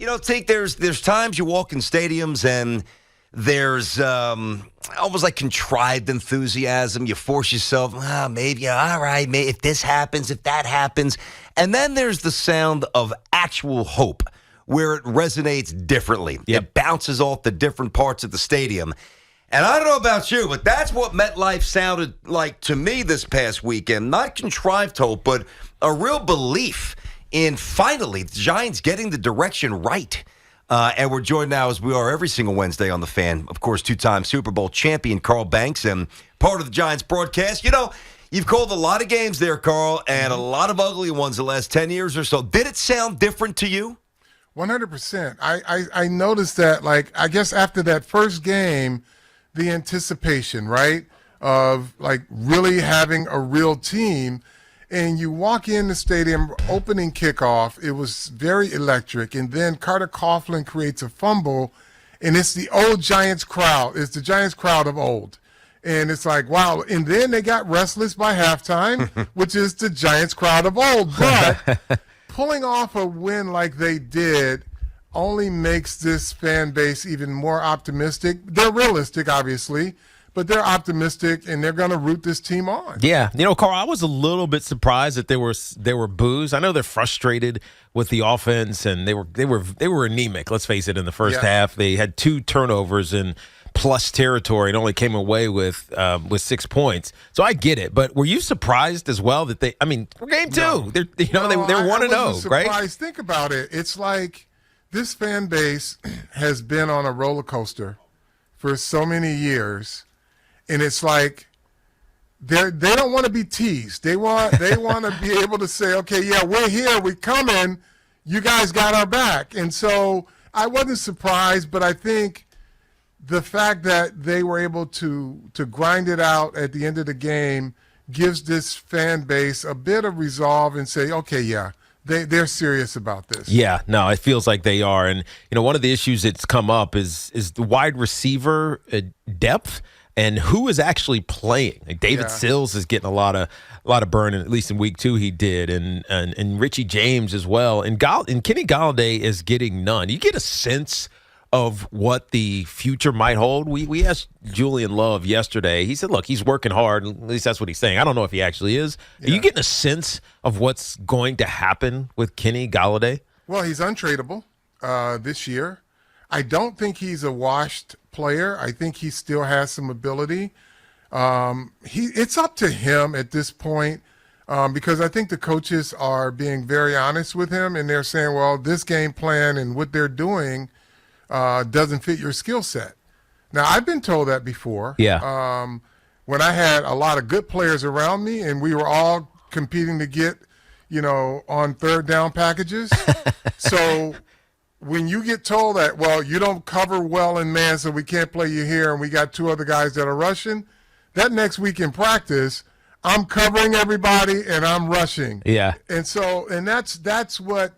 Tink, there's times you walk in stadiums and there's almost like contrived enthusiasm. You force yourself, maybe, all right, if this happens, if that happens. And then there's the sound of actual hope where it resonates differently. Yep. It bounces off the different parts of the stadium. And I don't know about you, but that's what MetLife sounded like to me this past weekend. Not contrived hope, but a real belief in finally the Giants getting the direction right. And we're joined now, as we are every single Wednesday on The Fan, of course, two-time Super Bowl champion Carl Banks and part of the Giants broadcast. You've called a lot of games there, Carl, and a lot of ugly ones the last 10 years or so. Did it sound different to you? 100%. I noticed that, I guess after that first game, the anticipation, right, of really having a real team, and you walk in the stadium, opening kickoff, it was very electric, and then Carter Coughlin creates a fumble, and it's the old Giants crowd. It's the Giants crowd of old. And it's like, wow. And then they got restless by halftime, which is the Giants crowd of old. But pulling off a win like they did only makes this fan base even more optimistic. They're realistic, obviously, but they're optimistic, and they're going to root this team on. Yeah. Carl, I was a little bit surprised that there were boos. I know they're frustrated with the offense, and they were anemic, let's face it, in the first half. They had 2 turnovers in plus territory and only came away with 6 points. So I get it. But were you surprised as well that we're game 2. No. They're 1-0, right? Think about it. It's like this fan base has been on a roller coaster for so many years, and it's like they don't want to be teased. They want to be able to say, okay, yeah, we're here, we're coming, you guys got our back. And so I wasn't surprised, but I think the fact that they were able to grind it out at the end of the game gives this fan base a bit of resolve and say, okay, yeah, they're serious about this. Yeah, no, it feels like they are. And, one of the issues that's come up is the wide receiver depth and who is actually playing. Like David Sills is getting a lot of burn, at least in week 2 he did, and Richie James as well. And Kenny Golladay is getting none. You get a sense of what the future might hold. We asked Julian Love yesterday. He said, look, he's working hard. At least that's what he's saying. I don't know if he actually is. Yeah. Are you getting a sense of what's going to happen with Kenny Golladay? Well, he's untradeable this year. I don't think he's a washed player. I think he still has some ability. It's up to him at this point because I think the coaches are being very honest with him, and they're saying, well, this game plan and what they're doing doesn't fit your skill set. Now, I've been told that before. Yeah. When I had a lot of good players around me and we were all competing to get, on third down packages. So when you get told that, well, you don't cover well in man, so we can't play you here, and we got 2 other guys that are rushing, that next week in practice, I'm covering everybody and I'm rushing. Yeah. And that's what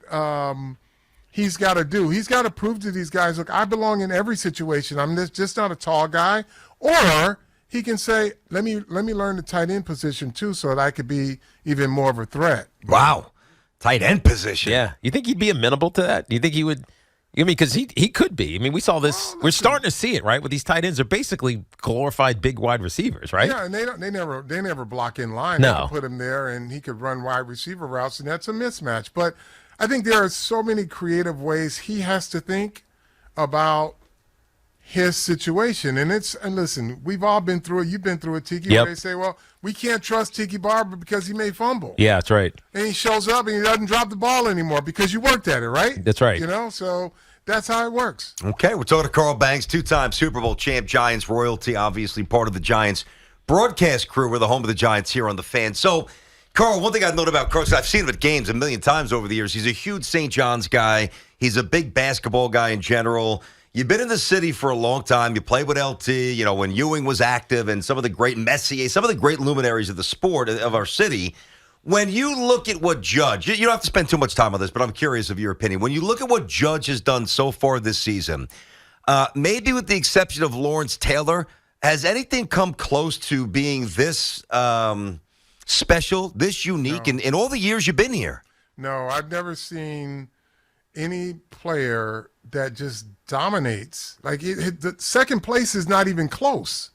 he's got to do. He's got to prove to these guys, look, I belong in every situation. I'm just not a tall guy. Or he can say, let me learn the tight end position too, so that I could be even more of a threat. Wow. Tight end position. Yeah. You think he'd be amenable to that? Do you think he would? Because he could be. We saw this. We're starting to see it, right? With these tight ends, they're basically glorified big wide receivers, right? Yeah, and they never block in line. No. They could put him there, and he could run wide receiver routes, and that's a mismatch. But I think there are so many creative ways he has to think about his situation. And listen, we've all been through it. You've been through it, Tiki. Yep. Where they say, well, we can't trust Tiki Barber because he may fumble. Yeah, that's right. And he shows up and he doesn't drop the ball anymore because you worked at it, right? That's right. So that's how it works. Okay, we're talking to Carl Banks, 2-time Super Bowl champ, Giants royalty, obviously part of the Giants broadcast crew. We're the home of the Giants here on The Fan. So, Carl, one thing I've known about Carl, I've seen him at games a million times over the years. He's a huge St. John's guy. He's a big basketball guy in general. You've been in the city for a long time. You played with LT, when Ewing was active and some of the great Messier, some of the great luminaries of the sport of our city. When you look at what Judge, you don't have to spend too much time on this, but I'm curious of your opinion. When you look at what Judge has done so far this season, maybe with the exception of Lawrence Taylor, has anything come close to being this special, this unique in all the years you've been here? No, I've never seen any player that just dominates. Like the second place is not even close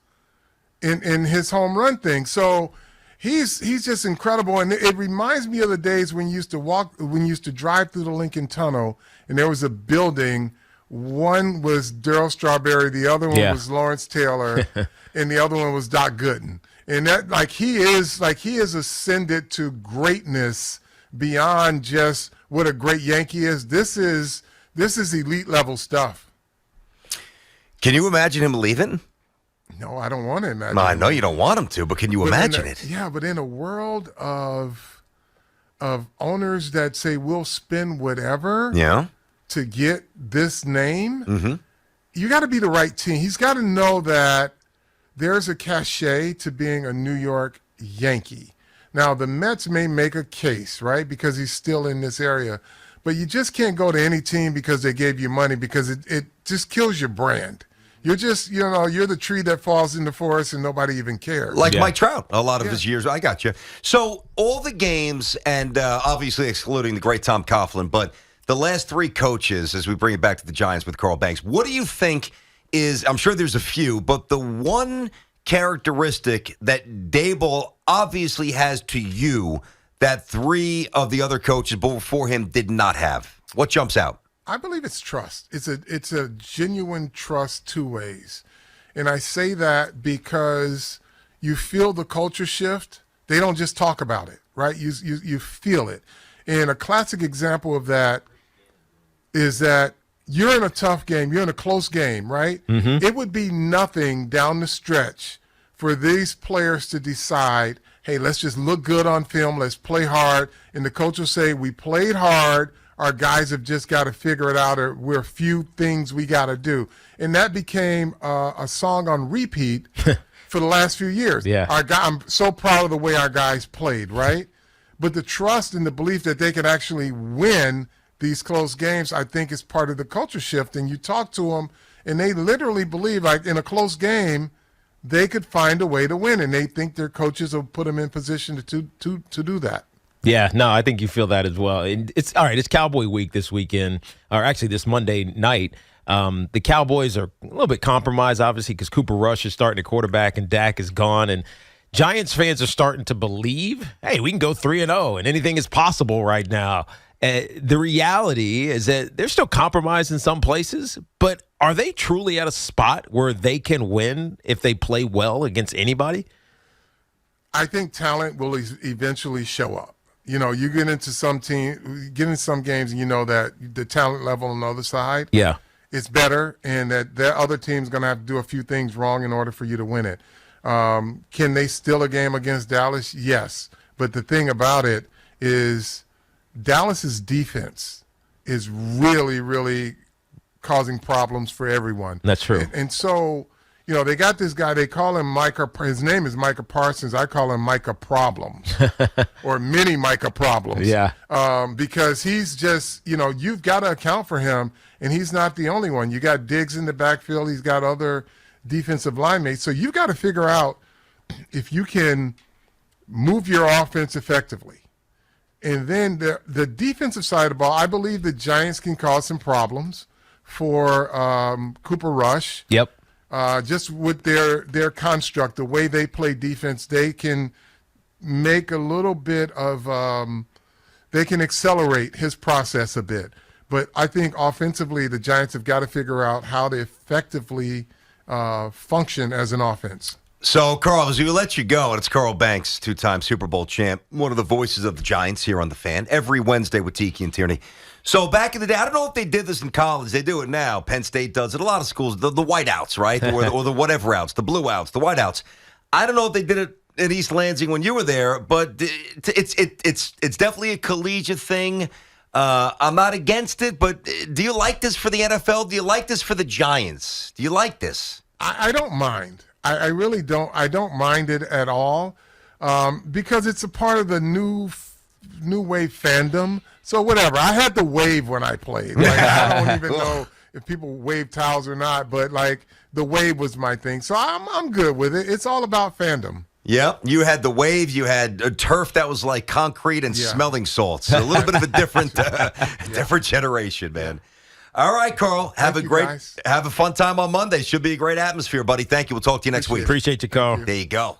in his home run thing. So he's just incredible. And it reminds me of the days when you used to drive through the Lincoln Tunnel and there was a building. One was Darryl Strawberry, the other one was Lawrence Taylor, and the other one was Doc Gooden. And that he is ascended to greatness beyond just what a great Yankee is. This is elite level stuff. Can you imagine him leaving? No, I don't want to imagine. No, I know you don't want him to, but can you imagine it? Yeah, but in a world of owners that say we'll spend whatever to get this name, you got to be the right team. He's got to know that there's a cachet to being a New York Yankee. Now, the Mets may make a case, right, because he's still in this area. But you just can't go to any team because they gave you money, because it just kills your brand. You're just, you're the tree that falls in the forest and nobody even cares. Like Mike Trout, a lot of his years. I got you. So all the games, and obviously excluding the great Tom Coughlin, but the last three coaches, as we bring it back to the Giants with Carl Banks, what do you think is, I'm sure there's a few, but the one characteristic that Daboll obviously has to you that three of the other coaches before him did not have? What jumps out? I believe it's trust. It's a genuine trust two ways. And I say that because you feel the culture shift. They don't just talk about it, right? You feel it. And a classic example of that is that you're in a tough game. You're in a close game, right? Mm-hmm. It would be nothing down the stretch for these players to decide, hey, let's just look good on film. Let's play hard. And the coach will say, we played hard. Our guys have just got to figure it out, or we're a few things we got to do. And that became a song on repeat for the last few years. Yeah. I'm so proud of the way our guys played, right? But the trust and the belief that they could actually win these close games, I think, is part of the culture shift. And you talk to them, and they literally believe, like, in a close game, they could find a way to win, and they think their coaches will put them in position to do that. Yeah, no, I think you feel that as well. It's all right. It's Cowboy week this weekend, or actually this Monday night. The Cowboys are a little bit compromised, obviously, because Cooper Rush is starting at quarterback and Dak is gone. And Giants fans are starting to believe, hey, we can go 3-0 and anything is possible right now. The reality is that they're still compromised in some places, but are they truly at a spot where they can win if they play well against anybody? I think talent will eventually show up. You get into some games, and you know that the talent level on the other side is better, and that other team's going to have to do a few things wrong in order for you to win it. Can they steal a game against Dallas? Yes. But the thing about it is Dallas's defense is really, really causing problems for everyone. That's true. And so, they got this guy, they call him Micah. His name is Micah Parsons. I call him Micah Problems or Mini Micah Problems. Yeah. Because he's just, you've got to account for him, and he's not the only one. You got Diggs in the backfield. He's got other defensive line mates. So you've got to figure out if you can move your offense effectively. And then the defensive side of the ball, I believe the Giants can cause some problems for Cooper Rush. Yep. Just with their construct, the way they play defense, they can make a little bit of they can accelerate his process a bit. But I think offensively, the Giants have got to figure out how to effectively function as an offense. So, Carl, as we let you go, and it's Carl Banks, two-time Super Bowl champ, one of the voices of the Giants here on The Fan, every Wednesday with Tiki and Tierney. So back in the day, I don't know if they did this in college. They do it now. Penn State does it. A lot of schools, the whiteouts, right? or the whatever outs, the blue outs, the whiteouts. I don't know if they did it in East Lansing when you were there, but it's definitely a collegiate thing. I'm not against it, but do you like this for the NFL? Do you like this for the Giants? Do you like this? I don't mind. I really don't. I don't mind it at all because it's a part of the new wave fandom. So whatever. I had the wave when I played. Like, I don't even know if people wave towels or not, but like the wave was my thing. So I'm good with it. It's all about fandom. Yep, you had the wave. You had a turf that was like concrete and smelling salts. A little bit of a different, different generation, man. All right, Carl. Have a fun time on Monday. Should be a great atmosphere, buddy. Thank you. We'll talk to you next week. Appreciate you, Carl. There you go.